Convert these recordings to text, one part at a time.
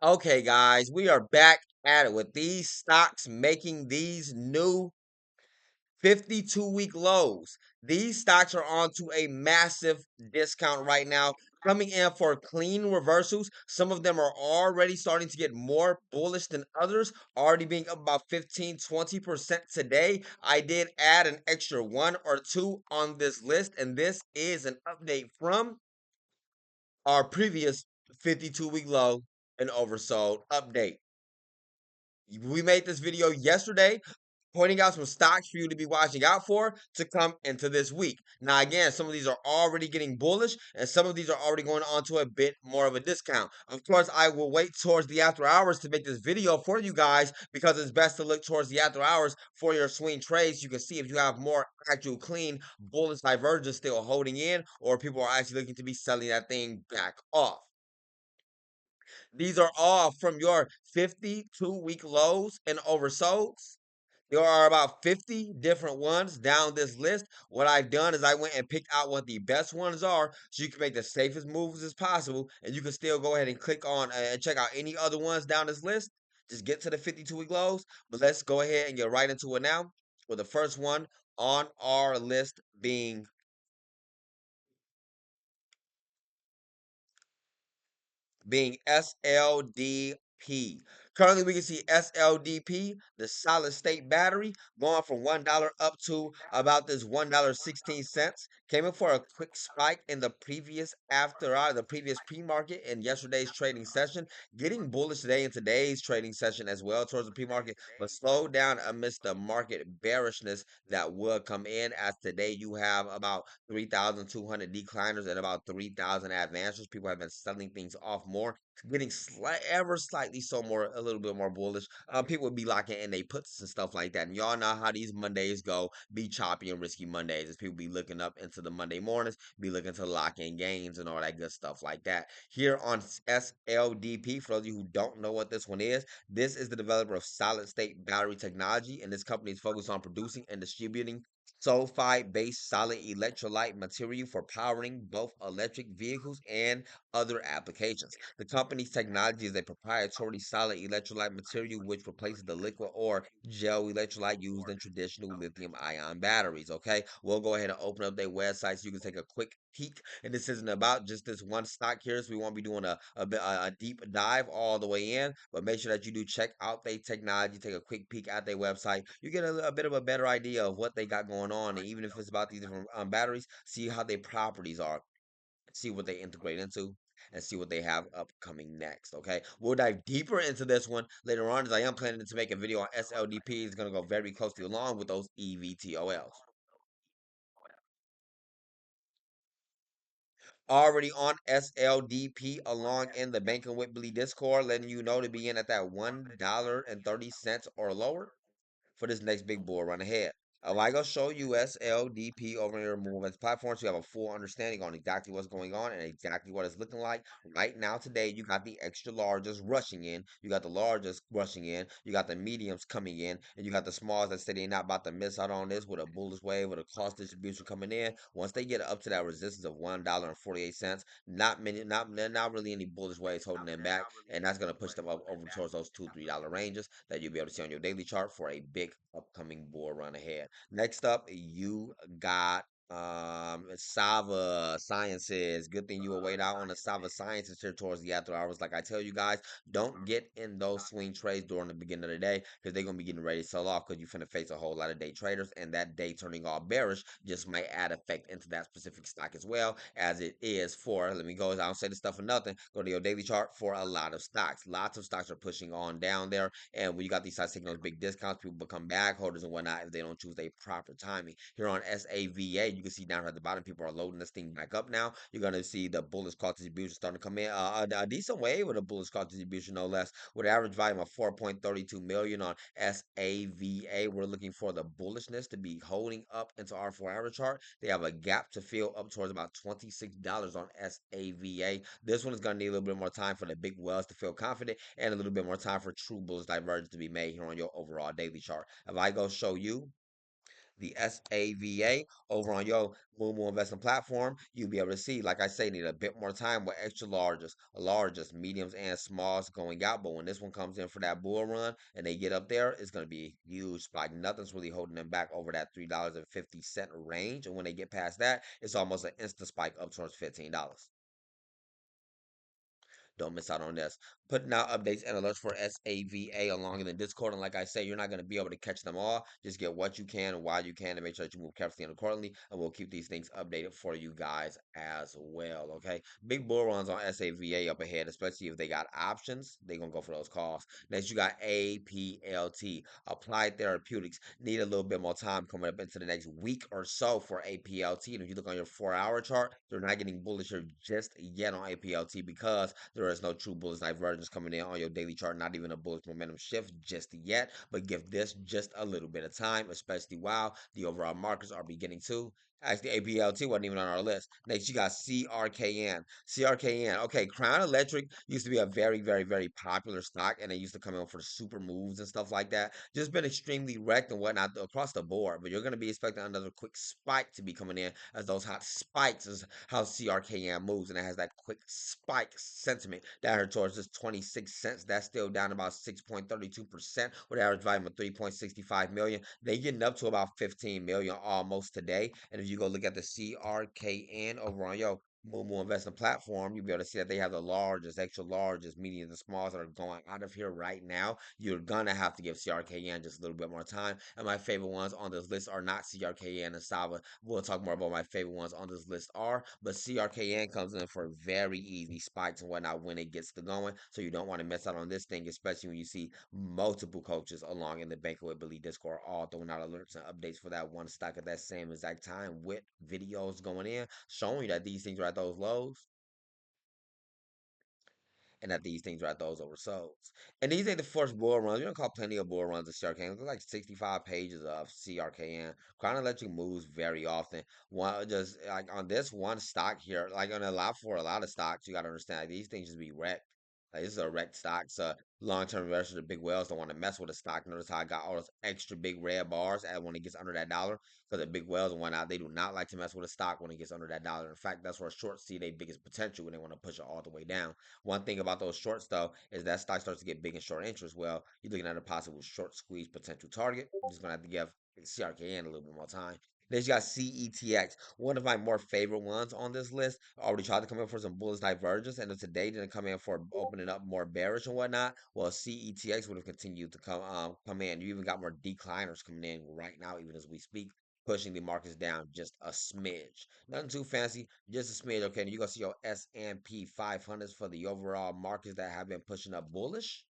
Okay, guys, we are back at it with these stocks making these new 52-week lows. These stocks are onto a massive discount right now, coming in for clean reversals. Some of them are already starting to get more bullish than others, already being up about 15-20% today. I did add an extra one or two on this list, and this is an update from our previous 52-week low and oversold update. We made this video yesterday pointing out some stocks for you to be watching out for to come into this week. Now, again, some of these are already getting bullish and some of these are already going on to a bit more of a discount. Of course, I will wait towards the after hours to make this video for you guys because it's best to look towards the after hours for your swing trades. You can see if you have more actual clean bullish divergence still holding in or people are actually looking to be selling that thing back off. These are all from your 52-week lows and oversolds. There are about 50 different ones down this list. What I've done is I went and picked out what the best ones are so you can make the safest moves as possible. And you can still go ahead and click on and check out any other ones down this list. Just get to the 52-week lows. But let's go ahead and get right into it now with the first one on our list being SLDP. Currently, we can see SLDP, the solid state battery, going from $1 up to about this $1.16. Came in for a quick spike in the previous the previous pre-market in yesterday's trading session, getting bullish today in today's trading session as well towards the pre-market, but slowed down amidst the market bearishness that would come in as today you have about 3,200 decliners and about 3,000 advancers. People have been selling things off more, getting ever slightly so more a little bit more bullish. People would be locking in they puts and stuff like that. And y'all know how these Mondays go, be choppy and risky Mondays as people be looking up into the Monday mornings, be looking to lock in gains and all that good stuff like that. Here on SLDP, for those of you who don't know what this one is, this is the developer of solid state battery technology, and this company is focused on producing and distributing sulfide-based solid electrolyte material for powering both electric vehicles and other applications. The company's technology is a proprietary solid electrolyte material which replaces the liquid or gel electrolyte used in traditional lithium-ion batteries. Okay, we'll go ahead and open up their website so you can take a quick peek. And this isn't about just this one stock here, so we won't be doing a deep dive all the way in. But make sure that you do check out their technology, take a quick peek at their website. You get a bit of a better idea of what they got going on, and even if it's about these different batteries, see how their properties are, see what they integrate into, and see what they have upcoming next. Okay, we'll dive deeper into this one later on, as I am planning to make a video on SLDP. It's going to go very closely along with those EVTOLs. Already on SLDP along in the Banking with Billy Discord, letting you know to be in at that $1.30 or lower for this next big bull run ahead. I go show you SLDP over your movements platform so you have a full understanding on exactly what's going on and exactly what it's looking like. Right now, today, you got the extra largest rushing in, you got the largest rushing in, you got the mediums coming in, and you got the smalls that say they're not about to miss out on this with a bullish wave with a cost distribution coming in. Once they get up to that resistance of $1.48, not really any bullish waves holding them back, and that's gonna push them up over towards those $2-3 ranges that you'll be able to see on your daily chart for a big upcoming bull run ahead. Next up, you got Sava Sciences. Good thing you will wait out on the Sava Sciences here towards the after hours. Like I tell you guys, don't get in those swing trades during the beginning of the day because they're gonna be getting ready to sell off because you're finna face a whole lot of day traders, and that day turning all bearish just might add effect into that specific stock as well as it is for. Let me go. I don't say this stuff for nothing. Go to your daily chart for a lot of stocks. Lots of stocks are pushing on down there, and when you got these stocks taking those big discounts, people become bag holders and whatnot if they don't choose a proper timing. Here on SAVA, you can see down at the bottom, people are loading this thing back up now. You're gonna see the bullish call distribution starting to come in. A decent wave with a bullish call distribution, no less, with an average volume of 4.32 million on SAVA. We're looking for the bullishness to be holding up into our 4-hour chart. They have a gap to fill up towards about $26 on SAVA. This one is going to need a little bit more time for the big wells to feel confident and a little bit more time for true bullish divergence to be made here on your overall daily chart. If I go show you the SAVA over on your Moo investment platform, you'll be able to see, like I say, need a bit more time with extra largest, mediums, and smalls going out. But when this one comes in for that bull run and they get up there, it's going to be huge. Like nothing's really holding them back over that $3.50 range. And when they get past that, it's almost an instant spike up towards $15. Don't miss out on this. Putting out updates and alerts for SAVA along in the Discord. And like I say, you're not going to be able to catch them all. Just get what you can and while you can and make sure that you move carefully and accordingly. And we'll keep these things updated for you guys as well. Okay. Big bull runs on SAVA up ahead, especially if they got options. They're going to go for those calls. Next, you got APLT, Applied Therapeutics. Need a little bit more time coming up into the next week or so for APLT. And if you look on your 4-hour chart, they're not getting bullish just yet on APLT because there is no true bullish divergence coming in on your daily chart, not even a bullish momentum shift just yet. But give this just a little bit of time, especially while the overall markets are beginning to. Actually, APLT wasn't even on our list. Next, you got CRKN. CRKN. Okay, Crown Electric used to be a very, very, very popular stock, and they used to come in for super moves and stuff like that. Just been extremely wrecked and whatnot across the board. But you're going to be expecting another quick spike to be coming in, as those hot spikes is how CRKN moves, and it has that quick spike sentiment down here towards this 26 cents. That's still down about 6.32% with average volume of 3.65 million. They getting up to about 15 million almost today. And if you go look at the CRKN over on your Moo investment platform, you'll be able to see that they have the largest, extra largest, medium, and smalls that are going out of here right now. You're gonna have to give CRKN just a little bit more time. And my favorite ones on this list are not CRKN and SAVA. We'll talk more about my favorite ones on this list are, but CRKN comes in for very easy spikes and whatnot when it gets to going. So you don't want to miss out on this thing, especially when you see multiple coaches along in the Banker with Billy Discord all throwing out alerts and updates for that one stock at that same exact time with videos going in showing you that these things are at those lows and that these things are at those oversold. And these ain't the first bull runs. We're gonna call plenty of bull runs of CRKN. There's like 65 pages of CRKN. Crown Electric moves very often. One just like on this one stock here, like on a lot for a lot of stocks, you gotta understand like, these things just be wrecked. Like this is a wrecked stock. So long-term investors, the big whales don't want to mess with a stock. Notice how I got all those extra big red bars at when it gets under that dollar. Because the big whales and whatnot, they do not like to mess with a stock when it gets under that dollar. In fact, that's where shorts see their biggest potential when they want to push it all the way down. One thing about those shorts, though, is that stock starts to get big in short interest. Well, you're looking at a possible short squeeze potential target. You're just going to have to give CRKN a little bit more time. Then you got CETX, one of my more favorite ones on this list. Already tried to come in for some bullish divergence, and then today didn't come in for opening up more bearish and whatnot. Well, CETX would have continued to come in. You even got more decliners coming in right now, even as we speak, pushing the markets down just a smidge. Nothing too fancy, just a smidge. Okay, and you gonna see your S&P 500s for the overall markets that have been pushing up bullish.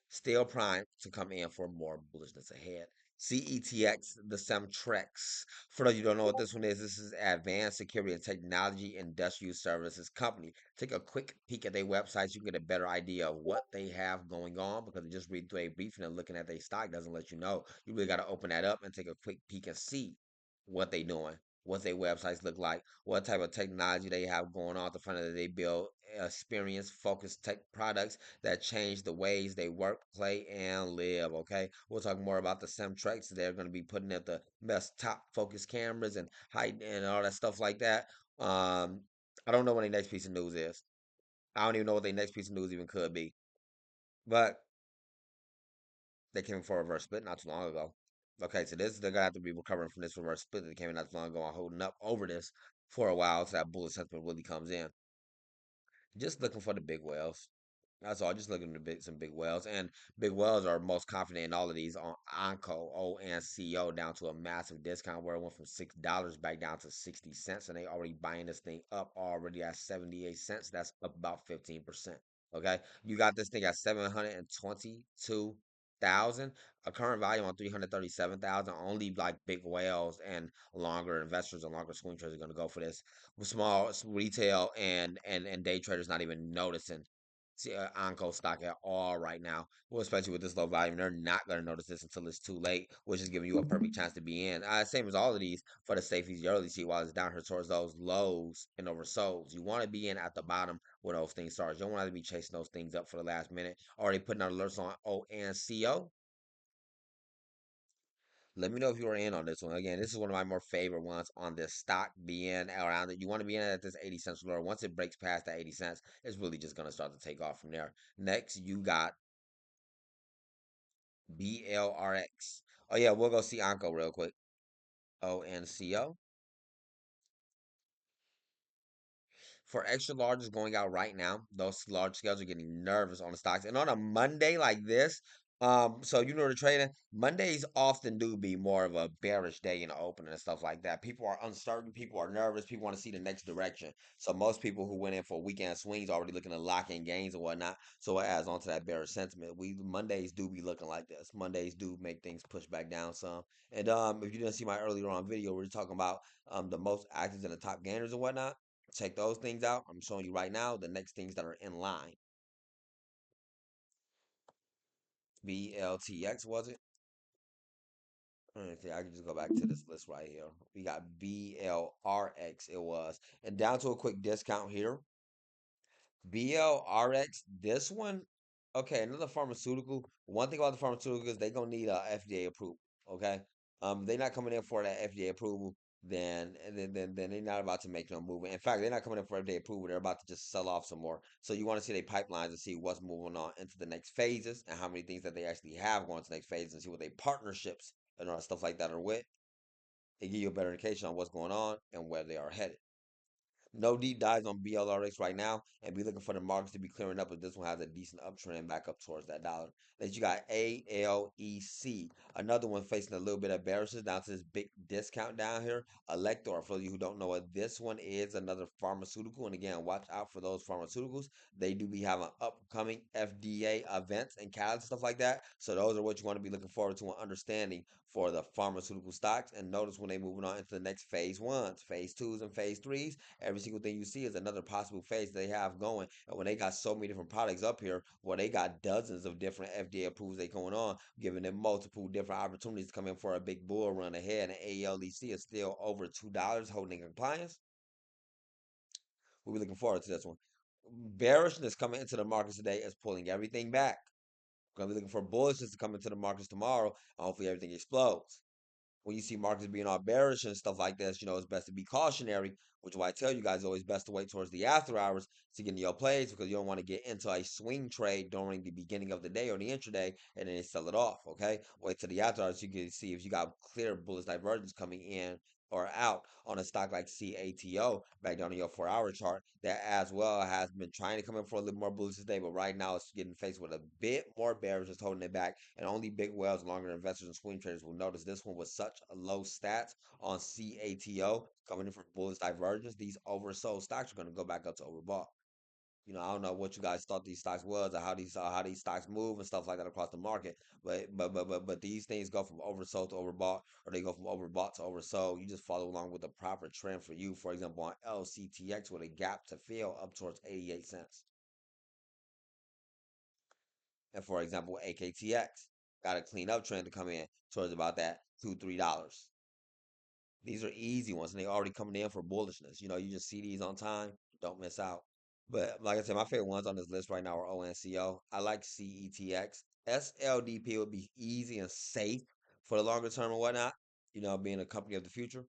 Still primed to come in for more bullishness ahead. CETX, the Semtrex. For those of you who don't know what this one is, this is Advanced Security and Technology Industrial Services Company. Take a quick peek at their websites. You can get a better idea of what they have going on because just reading through a briefing and looking at their stock doesn't let you know. You really got to open that up and take a quick peek and see what they're doing, what their websites look like, what type of technology they have going on at the front of it. They build experience focused tech products that change the ways they work, play, and live. Okay, we'll talk more about the Semtrex. They're going to be putting up the best top focus cameras and height and all that stuff like that. Um, I don't know what the next piece of news is. I don't even know what the next piece of news even could be. But they came in for a reverse split not too long ago. Okay, so this they're gonna have to be recovering from this reverse split that came in not too long ago and holding up over this for a while so that bullish sentiment really comes in. Just looking for the big whales. That's all. Just looking to some big whales, and big whales are most confident in all of these on Onco, ONCO, down to a massive discount where it went from $6 back down to 60 cents, and they already buying this thing up already at 78 cents. That's up about 15%. Okay, you got this thing at 722,000, a current value on 337,000. Only like big whales and longer investors and longer swing traders are going to go for this. Small retail and day traders not even noticing Onco stock at all right now. Well, especially with this low volume, they're not going to notice this until it's too late, which is giving you a perfect chance to be in. Same as all of these for the safeties. You early see while it's down here towards those lows and oversolds. You want to be in at the bottom when those things start. You don't want to be chasing those things up for the last minute. Already putting out alerts on ONCO. Let me know if you are in on this one. Again, this is one of my more favorite ones on this stock. Being around it, you want to be in at this 80 cents lower. Once it breaks past that 80 cents, it's really just going to start to take off from there. Next, you got BLRX. Oh yeah, we'll go see Onco real quick. ONCO. For extra large is going out right now. Those large scales are getting nervous on the stocks. And on a Monday like this, so you know the trading, Mondays often do be more of a bearish day in the open and stuff like that. People are uncertain, people are nervous, people want to see the next direction. So most people who went in for weekend swings already looking to lock in gains and whatnot. So it adds on to that bearish sentiment. We Mondays do be looking like this. Mondays do make things push back down some. And if you didn't see my earlier on video, we are talking about the most active and the top gainers and whatnot. Check those things out. I'm showing you right now the next things that are in line. BLTX, was it? I can just go back to this list right here. We got BLRX, it was. And down to a quick discount here. BLRX, this one, okay, another pharmaceutical. One thing about the pharmaceutical is they're gonna need a FDA approval. Okay, they're not coming in for that FDA approval. Then they're not about to make no movement. In fact, they're not coming in for FDA approval. They're about to just sell off some more. So you want to see their pipelines and see what's moving on into the next phases and how many things that they actually have going to the next phase and see what they partnerships and all stuff like that are with. It give you a better indication on what's going on and where they are headed. No deep dives on BLRX right now, and be looking for the markets to be clearing up. But this one has a decent uptrend back up towards that dollar. Then you got ALEC, another one facing a little bit of bearishness down to this big discount down here. Elector, for you who don't know what this one is, another pharmaceutical. And again, watch out for those pharmaceuticals. They do be having upcoming FDA events and catalysts, stuff like that. So those are what you want to be looking forward to and understanding for the pharmaceutical stocks. And notice when they moving on into the next phase ones, phase twos, and phase threes, every single thing you see is another possible phase they have going. And when they got so many different products up here, well, they got dozens of different FDA approvals they going on, giving them multiple different opportunities to come in for a big bull run ahead. And ALEC is still over $2 holding compliance. We'll be looking forward to this one. Bearishness coming into the markets today is pulling everything back. We're gonna be looking for bullishness to come into the markets tomorrow. And hopefully everything explodes. When you see markets being all bearish and stuff like this, it's best to be cautionary, which is why I tell you guys always best to wait towards the after hours to get into your plays because you don't want to get into a swing trade during the beginning of the day or the intraday and then sell it off. Okay, wait till the after hours so you can see if you got clear bullish divergence coming in or out on a stock like CATO back down on your 4-hour chart that as well has been trying to come in for a little more bullish today, but right now it's getting faced with a bit more bearish, just holding it back. And only big whales, longer investors, and swing traders will notice this one with such low stats on CATO coming in for bullish divergence. These oversold stocks are going to go back up to overbought. I don't know what you guys thought these stocks was or how these stocks move and stuff like that across the market. But these things go from oversold to overbought, or they go from overbought to oversold. You just follow along with the proper trend for you. For example, on LCTX with a gap to fill up towards 88 cents. And for example, AKTX got a clean up trend to come in towards about that $2-3. These are easy ones, and they already coming in for bullishness. You just see these on time, don't miss out. But like I said, my favorite ones on this list right now are ONCO. I like CETX. SLDP would be easy and safe for the longer term and whatnot, being a company of the future.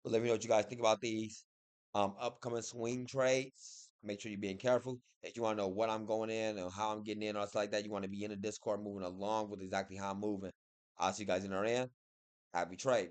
But let me know what you guys think about these upcoming swing trades. Make sure you're being careful. If you want to know what I'm going in and how I'm getting in or stuff like that, you want to be in the Discord moving along with exactly how I'm moving. I'll see you guys in our end. Happy trade.